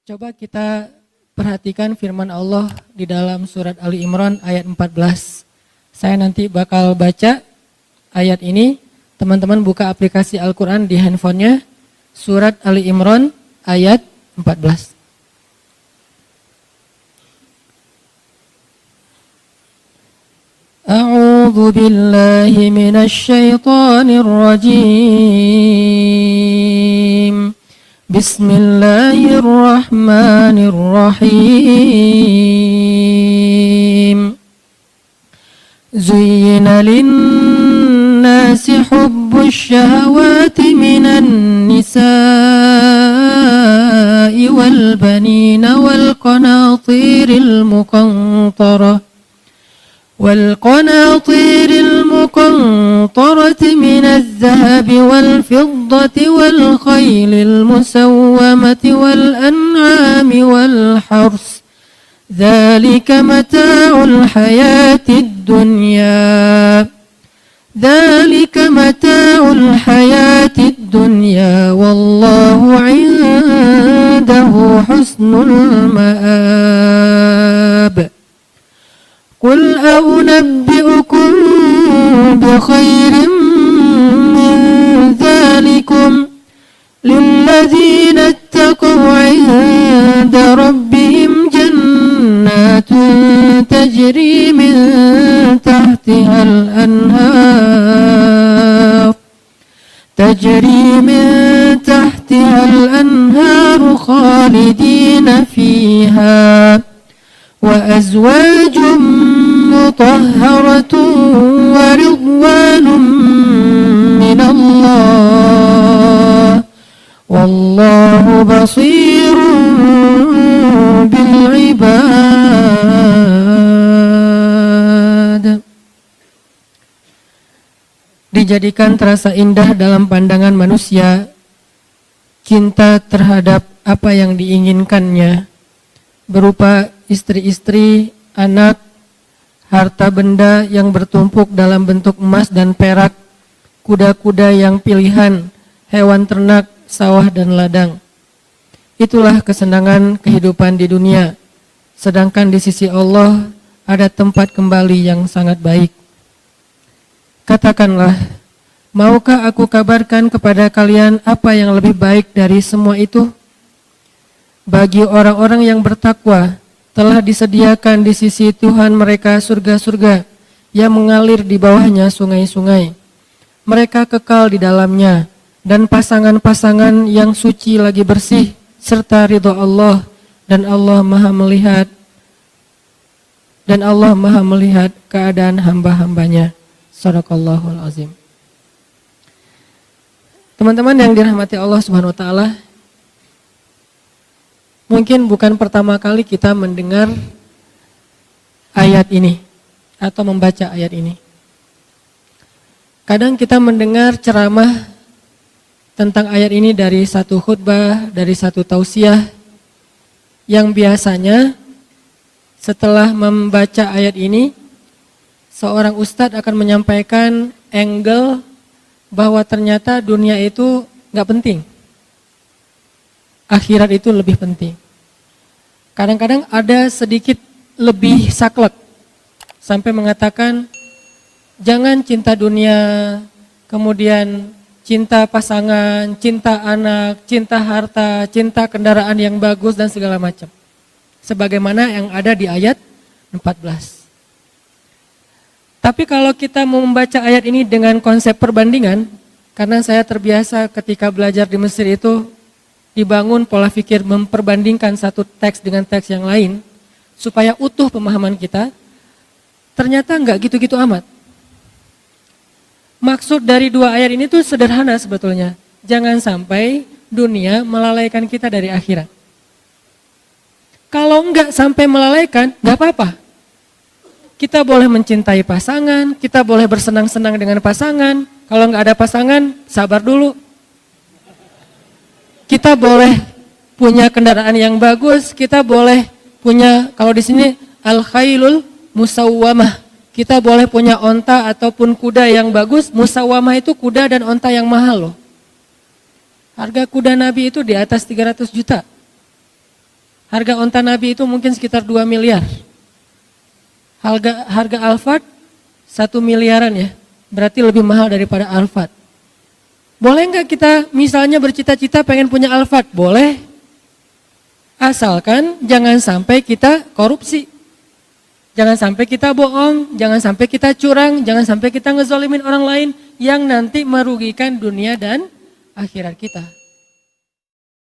Coba kita perhatikan firman Allah di dalam surat Ali Imran ayat 14. Saya nanti bakal baca ayat ini. Teman-teman buka aplikasi Al-Quran di handphonenya. Surat Ali Imran ayat 14. A'udzu billahi minasy syaithanir rajim. Bismillahirrahmanirrahim. Zuyyina lin-nasi hubbus syahawati minan nisa'i wal banina wal qanatiril muqantarah والقناطير المقنطرة من الذهب والفضة والخيل المسومة والأنعام والحرث ذلك متاع الحياة الدنيا والله عنده حسن المآب قل أنبئكم بخير من ذلكم للذين اتقوا عند ربهم جنات تجري من تحتها الأنهار خالدين فيها وأزواج مطهرة ورضوان من الله والله بصير بالعباد. Dijadikan terasa indah dalam pandangan manusia cinta terhadap apa yang diinginkannya berupa istri-istri, anak, harta benda yang bertumpuk dalam bentuk emas dan perak, kuda-kuda yang pilihan, hewan ternak, sawah dan ladang. Itulah kesenangan kehidupan di dunia. Sedangkan di sisi Allah ada tempat kembali yang sangat baik. Katakanlah, maukah aku kabarkan kepada kalian apa yang lebih baik dari semua itu? Bagi orang-orang yang bertakwa, telah disediakan di sisi Tuhan mereka surga-surga yang mengalir di bawahnya sungai-sungai. Mereka kekal di dalamnya dan pasangan-pasangan yang suci lagi bersih serta ridha Allah dan Allah Maha melihat keadaan hamba-hambanya. Shadaqallahul azim. Teman-teman yang dirahmati Allah Subhanahu wa taala, mungkin bukan pertama kali kita mendengar ayat ini atau membaca ayat ini. Kadang kita mendengar ceramah tentang ayat ini dari satu khutbah, dari satu tausiah, yang biasanya setelah membaca ayat ini, seorang ustadz akan menyampaikan angle bahwa ternyata dunia itu gak penting. Akhirat itu lebih penting. Kadang-kadang ada sedikit lebih saklek sampai mengatakan jangan cinta dunia, kemudian cinta pasangan, cinta anak, cinta harta, cinta kendaraan yang bagus dan segala macam. Sebagaimana yang ada di ayat 14. Tapi kalau kita mau membaca ayat ini dengan konsep perbandingan, karena saya terbiasa ketika belajar di Mesir itu dibangun pola pikir memperbandingkan satu teks dengan teks yang lain supaya utuh pemahaman kita, ternyata enggak gitu-gitu amat. Maksud dari dua ayat ini tuh sederhana sebetulnya. Jangan sampai dunia melalaikan kita dari akhirat. Kalau enggak sampai melalaikan, enggak apa-apa. Kita boleh mencintai pasangan, kita boleh bersenang-senang dengan pasangan. Kalau enggak ada pasangan, sabar dulu. Kita boleh punya kendaraan yang bagus, kita boleh punya, kalau di sini al-khailul musawwamah. Kita boleh punya onta ataupun kuda yang bagus. Musawwamah itu kuda dan onta yang mahal loh. Harga kuda Nabi itu di atas 300 juta. Harga onta Nabi itu mungkin sekitar 2 miliar. Harga Alphard 1 miliaran ya. Berarti lebih mahal daripada Alphard. Boleh nggak kita misalnya bercita-cita pengen punya Alphard? Boleh. Asalkan jangan sampai kita korupsi. Jangan sampai kita bohong, jangan sampai kita curang, jangan sampai kita ngezolimin orang lain yang nanti merugikan dunia dan akhirat kita.